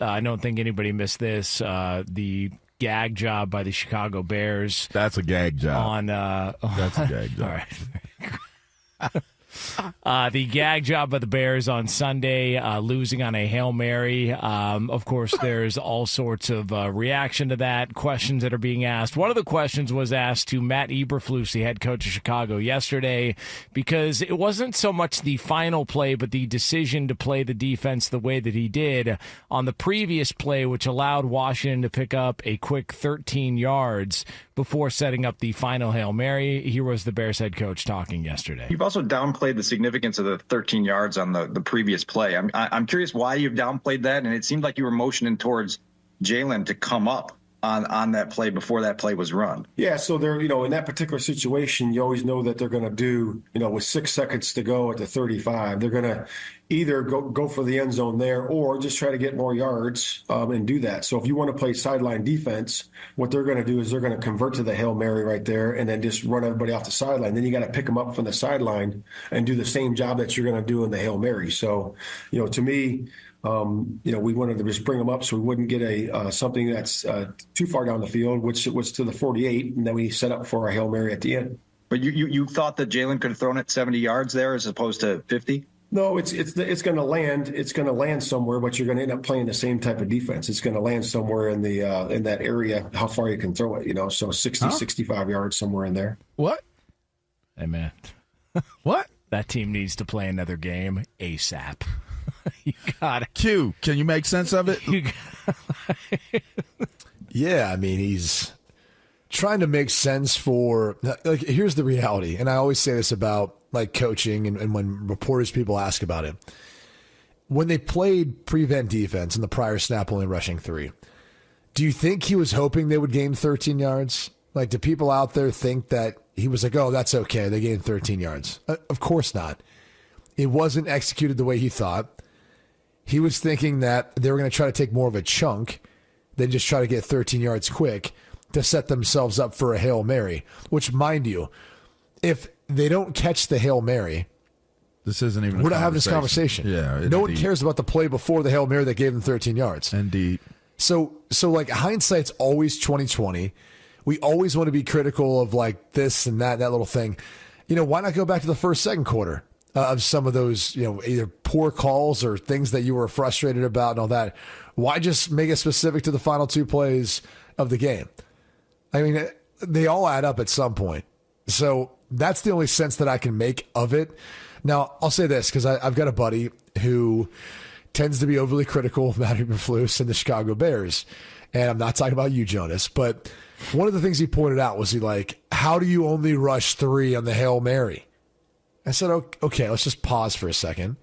I don't think anybody missed this. The gag job by the Chicago Bears. That's a gag job. That's a gag job. All right. The gag job by the Bears on Sunday, losing on a Hail Mary. Of course, there's all sorts of reaction to that, questions that are being asked. One of the questions was asked to Matt Eberflus, the head coach of Chicago, yesterday, because it wasn't so much the final play, but the decision to play the defense the way that he did on the previous play, which allowed Washington to pick up a quick 13 yards before setting up the final Hail Mary. Here was the Bears head coach talking yesterday. You've also downplayed the significance of the 13 yards on the previous play. I'm curious why you've downplayed that, and it seemed like you were motioning towards Jalen to come up on that play before that play was run. Yeah, so they're, in that particular situation, you always know that they're going to do, with 6 seconds to go at the 35, they're going to either go for the end zone there or just try to get more yards and do that. So if you want to play sideline defense, what they're going to do is they're going to convert to the Hail Mary right there and then just run everybody off the sideline. Then you got to pick them up from the sideline and do the same job that you're going to do in the Hail Mary. So, to me, we wanted to just bring them up so we wouldn't get something that's too far down the field, which was to the 48, and then we set up for a Hail Mary at the end. But you thought that Jalen could have thrown it 70 yards there as opposed to 50? No, it's going to land. It's going to land somewhere, but you're going to end up playing the same type of defense. It's going to land somewhere in the in that area, how far you can throw it. So 60, 65 yards somewhere in there. What? Hey man, what? That team needs to play another game ASAP. You got it. Q, can you make sense of it? Yeah, I mean, he's trying to make sense for, here's the reality, and I always say this about coaching and when reporters, people ask about it. When they played prevent defense in the prior snap only rushing 3, do you think he was hoping they would gain 13 yards? Do people out there think that he was like, oh, that's okay, they gained 13 yards? Of course not. It wasn't executed the way he thought. He was thinking that they were going to try to take more of a chunk than just try to get 13 yards quick to set themselves up for a Hail Mary, which, mind you, if they don't catch the Hail Mary, this isn't even we're not having this conversation. Yeah, no one cares about the play before the Hail Mary that gave them 13 yards. Indeed. So hindsight's always 20/20. We always want to be critical of this and that little thing. Why not go back to the first, second quarter of some of those, either poor calls or things that you were frustrated about and all that? Why just make it specific to the final 2 plays of the game? I mean, they all add up at some point. So that's the only sense that I can make of it. Now, I'll say this, because I've got a buddy who tends to be overly critical of Matt Eberflus and the Chicago Bears. And I'm not talking about you, Jonas, but one of the things he pointed out was how do you only rush 3 on the Hail Mary? I said, okay, let's just pause for a second.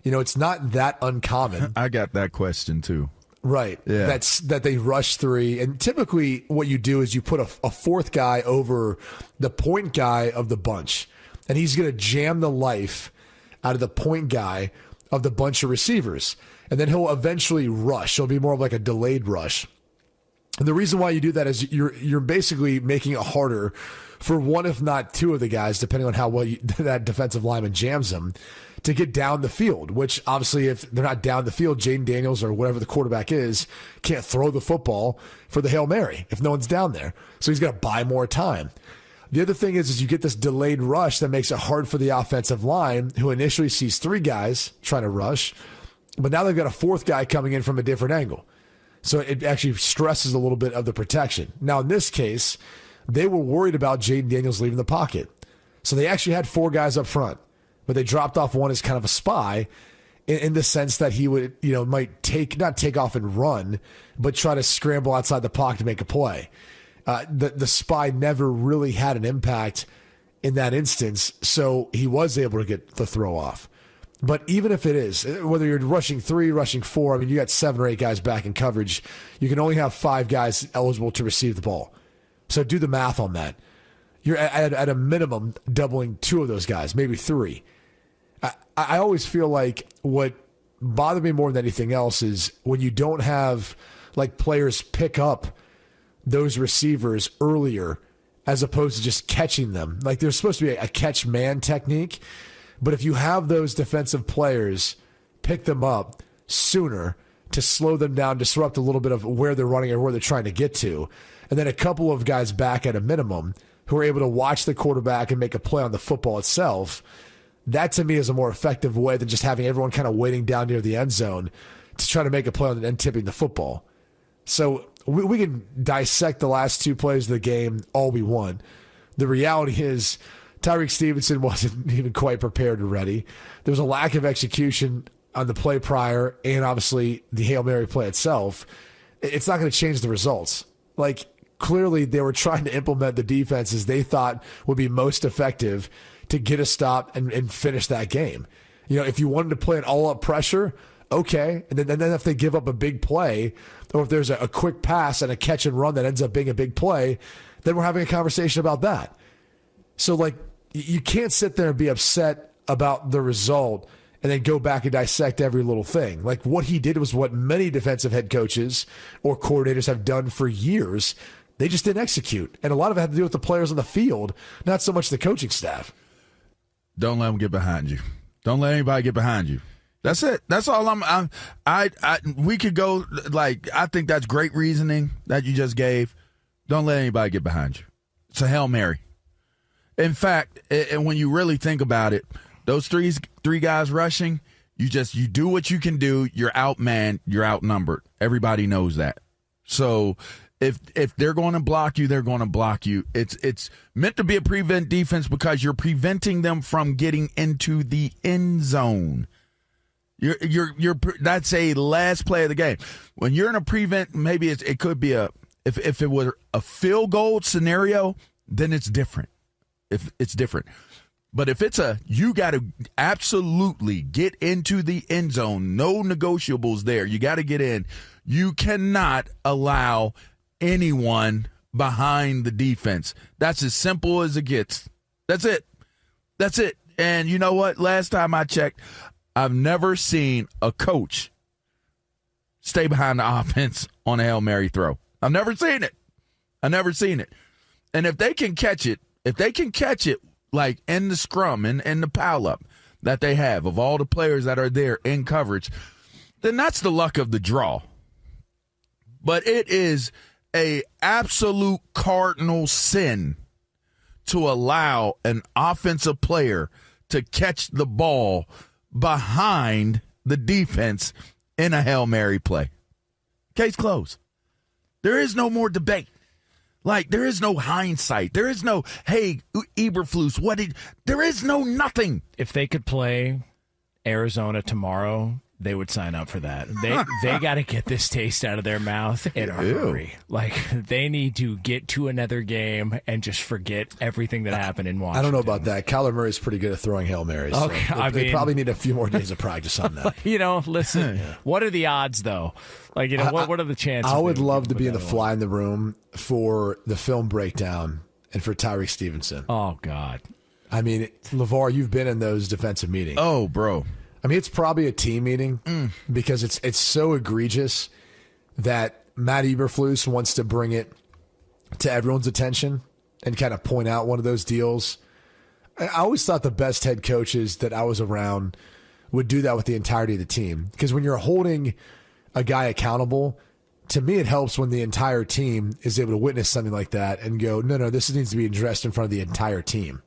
It's not that uncommon. I got that question too. Right. Yeah. That they rush 3. And typically what you do is you put a 4th guy over the point guy of the bunch. And he's going to jam the life out of the point guy of the bunch of receivers. And then he'll eventually rush. It'll be more of a delayed rush. And the reason why you do that is you're basically making it harder for one, if not 2 of the guys, depending on how well that defensive lineman jams them, to get down the field, which obviously if they're not down the field, Jaden Daniels or whatever the quarterback is can't throw the football for the Hail Mary if no one's down there. So he's got to buy more time. The other thing is you get this delayed rush that makes it hard for the offensive line, who initially sees 3 guys trying to rush, but now they've got a 4th guy coming in from a different angle. So it actually stresses a little bit of the protection. Now, in this case, they were worried about Jaden Daniels leaving the pocket. So they actually had 4 guys up front, but they dropped off one as kind of a spy in the sense that he would, might not take off and run, but try to scramble outside the pocket to make a play. The spy never really had an impact in that instance, so he was able to get the throw off. But even if it is, whether you're rushing 3, rushing 4, I mean, you got 7 or 8 guys back in coverage. You can only have 5 guys eligible to receive the ball. So do the math on that. You're at a minimum doubling 2 of those guys, maybe 3. I always feel like what bothered me more than anything else is when you don't have players pick up those receivers earlier as opposed to just catching them. There's supposed to be a catch man technique. But if you have those defensive players pick them up sooner, to slow them down, disrupt a little bit of where they're running or where they're trying to get to. And then a couple of guys back at a minimum who are able to watch the quarterback and make a play on the football itself. That to me is a more effective way than just having everyone kind of waiting down near the end zone to try to make a play on and tipping the football. So we can dissect the last 2 plays of the game all we want. The reality is Tyreek Stevenson wasn't even quite prepared and ready. There was a lack of execution on the play prior and obviously the Hail Mary play itself. It's not going to change the results. Like, clearly they were trying to implement the defenses they thought would be most effective to get a stop and finish that game. You know, if you wanted to play an all-up pressure, okay. And then if they give up a big play, or if there's a quick pass and a catch and run that ends up being a big play, then we're having a conversation about that. So, like, you can't sit there and be upset about the result and then go back and dissect every little thing. Like, what he did was what many defensive head coaches or coordinators have done for years. They just didn't execute. And a lot of it had to do with the players on the field, not so much the coaching staff. Don't let them get behind you. Don't let anybody get behind you. That's it. That's all we could go, like, I think that's great reasoning that you just gave. Don't let anybody get behind you. It's a Hail Mary. In fact, and when you really think about it, those three guys rushing, you do what you can do. You're outmanned. You're outnumbered. Everybody knows that. So if they're going to block you, they're going to block you. It's meant to be a prevent defense because you're preventing them from getting into the end zone. That's a last play of the game. When you're in a prevent, maybe it could be if it were a field goal scenario, then it's different. If it's different. But if it's you got to absolutely get into the end zone, no negotiables there. You got to get in. You cannot allow anyone behind the defense. That's as simple as it gets. That's it. That's it. And you know what? Last time I checked, I've never seen a coach stay behind the offense on a Hail Mary throw. I've never seen it. And if they can catch it, like in the scrum and the pile up that they have of all the players that are there in coverage, then that's the luck of the draw. But it is a absolute cardinal sin to allow an offensive player to catch the ball behind the defense in a Hail Mary play. Case closed. There is no more debate. Like, there is no hindsight. There is no, hey, Eberflus, there is no nothing. If they could play Arizona tomorrow, they would sign up for that. They got to get this taste out of their mouth in a hurry. Like, they need to get to another game and just forget everything that happened in Washington. I don't know about that. Kyler Murray's pretty good at throwing Hail Marys. Okay, so they probably need a few more days of practice on that. Listen, what are the odds, though? Like, what are the chances? I would love to be in the fly in the room for the film breakdown and for Tyreek Stevenson. Oh, God. I mean, LaVar, you've been in those defensive meetings. Oh, bro. I mean, it's probably a team meeting because it's so egregious that Matt Eberflus wants to bring it to everyone's attention and kind of point out one of those deals. I always thought the best head coaches that I was around would do that with the entirety of the team, because when you're holding a guy accountable, to me it helps when the entire team is able to witness something like that and go, no, this needs to be addressed in front of the entire team.